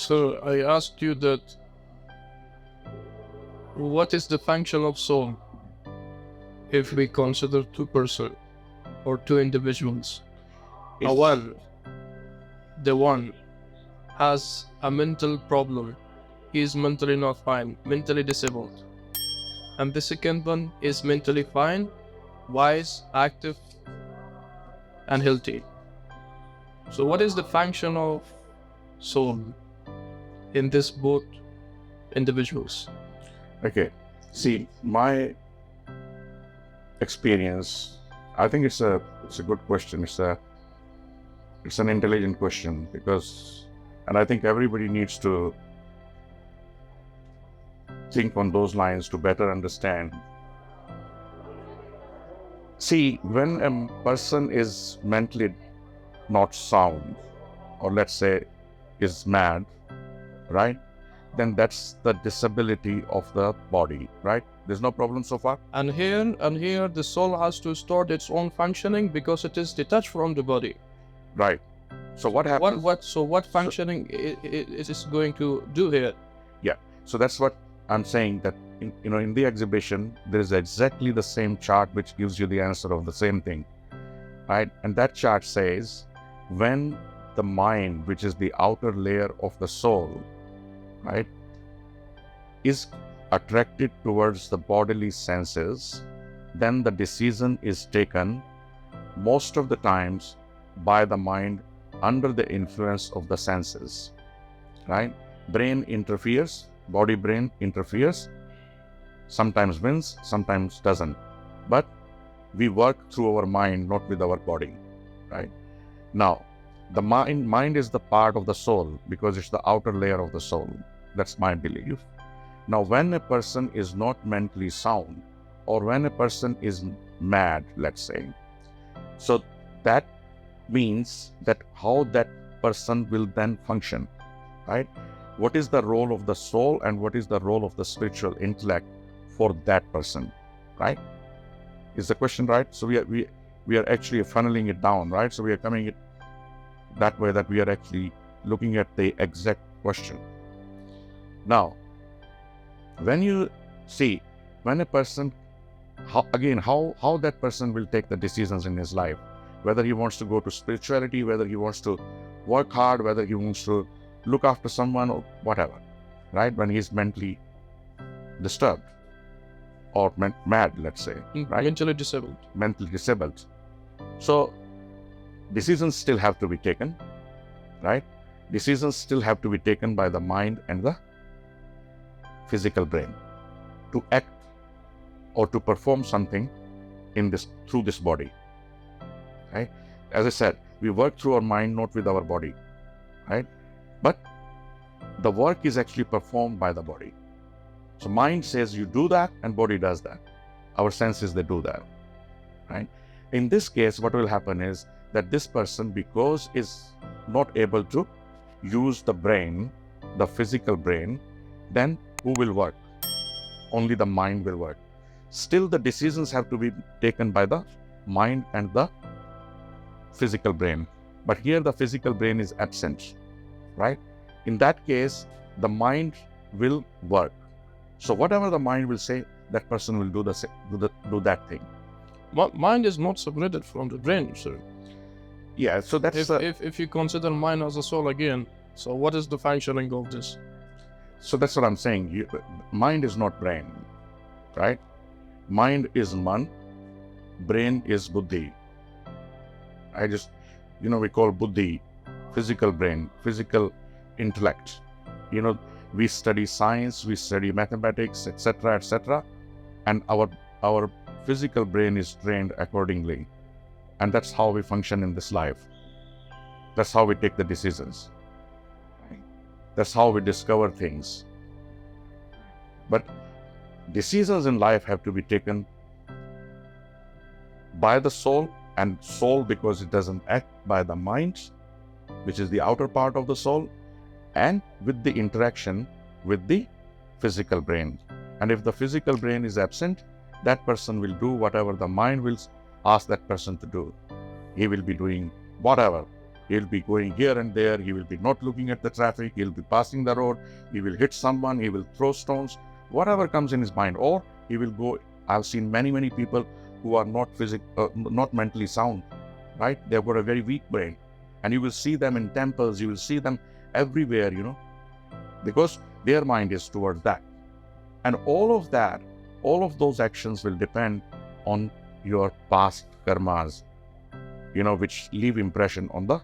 So I asked you that what is the function of soul if we consider two persons or two individuals? The one has a mental problem. He is mentally not fine, mentally disabled. And the second one is mentally fine, wise, active, and healthy. So what is the function of soul in this both individuals? Okay, see, my experience, I think it's a good question. It's an intelligent question and I think everybody needs to think on those lines to better understand. See, when a person is mentally not sound, or let's say is mad, right? Then that's the disability of the body, right? There's no problem so far. And here the soul has to start its own functioning because it is detached from the body. Right. So what happens? What functioning is it going to do here? Yeah. So that's what I'm saying, that in the exhibition there is exactly the same chart which gives you the answer of the same thing, right? And that chart says when the mind, which is the outer layer of the soul, right, is attracted towards the bodily senses, then the decision is taken most of the times by the mind under the influence of the senses, right? Brain interferes, body brain interferes, sometimes wins, sometimes doesn't. But we work through our mind, not with our body, right? Now, the mind is the part of the soul because it's the outer layer of the soul. That's my belief. Now, when a person is not mentally sound, or when a person is mad, let's say, so that means that how that person will then function, right? What is the role of the soul and what is the role of the spiritual intellect for that person, right? Is the question right? So we are actually funneling it down, right? So we are coming it that way, that we are actually looking at the exact question. Now, when you see, when a person, how that person will take the decisions in his life, whether he wants to go to spirituality, whether he wants to work hard, whether he wants to look after someone or whatever, right? When he's mentally disturbed or mad, let's say, right? Mentally disabled. Mentally disabled. So decisions still have to be taken, right? Decisions still have to be taken by the mind and the physical brain to act or to perform something through this body, right? As I said, we work through our mind, not with our body, right? But the work is actually performed by the body. So mind says you do that and body does that. Our senses, they do that, right? In this case, what will happen is that this person, because is not able to use the brain, the physical brain, then who will work? Only the mind will work. Still, the decisions have to be taken by the mind and the physical brain. But here the physical brain is absent, right? In that case, the mind will work. So whatever the mind will say, that person will do that thing. Mind is not separated from the brain, sir. Yeah, so that's if you consider mind as a soul again, so what is the functioning of this? So that's what I'm saying. Mind is not brain, right? Mind is man, brain is buddhi. We call buddhi physical brain, physical intellect. We study science, we study mathematics, etc., and our physical brain is trained accordingly. And that's how we function in this life. That's how we take the decisions. That's how we discover things. But decisions in life have to be taken by the soul, and soul because it doesn't act by the mind, which is the outer part of the soul, and with the interaction with the physical brain. And if the physical brain is absent, that person will do whatever the mind will ask that person to do. He will be doing whatever, He'll be going here and there. He will be not looking at the traffic. He'll be passing the road. He will hit someone. He will throw stones. Whatever comes in his mind. Or he will go. I've seen many people who are not mentally sound, right? They've got a very weak brain. And you will see them in temples. You will see them everywhere, because their mind is toward that. And all of those actions will depend on your past karmas, which leave impression on the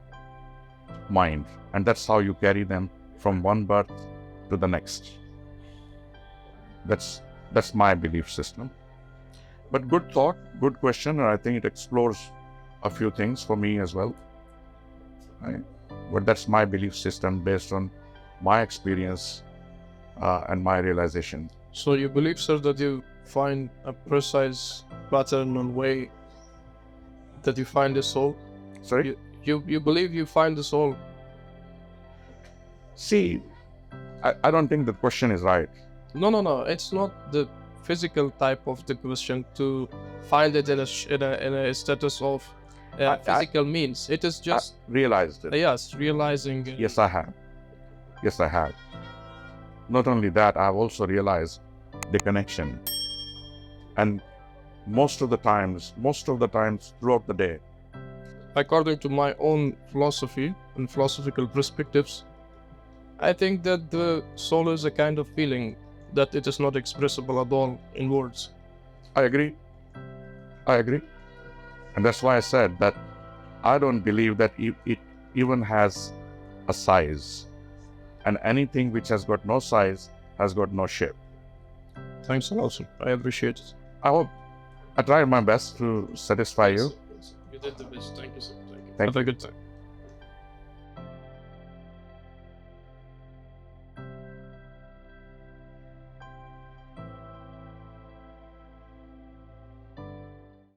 mind. And that's how you carry them from one birth to the next. That's my belief system. But good thought, good question, and I think it explores a few things for me as well. Right? But that's my belief system based on my experience and my realization. So you believe, sir, that you find a precise pattern and way that you find the soul? Sorry? You believe you find the soul? See, I don't think the question is right. No. It's not the physical type of the question to find it in a status of physical means. It is just realized it. Yes, realizing. Yes, I have. Not only that, I've also realized the connection. And most of the times throughout the day. According to my own philosophy and philosophical perspectives, I think that the soul is a kind of feeling that it is not expressible at all in words. I agree. And that's why I said that I don't believe that it even has a size. And anything which has got no size has got no shape. Thanks a lot, sir. I appreciate it. I hope I tried my best to satisfy you. You did the best. Thank you, sir. Thank you. Thank Have a good time.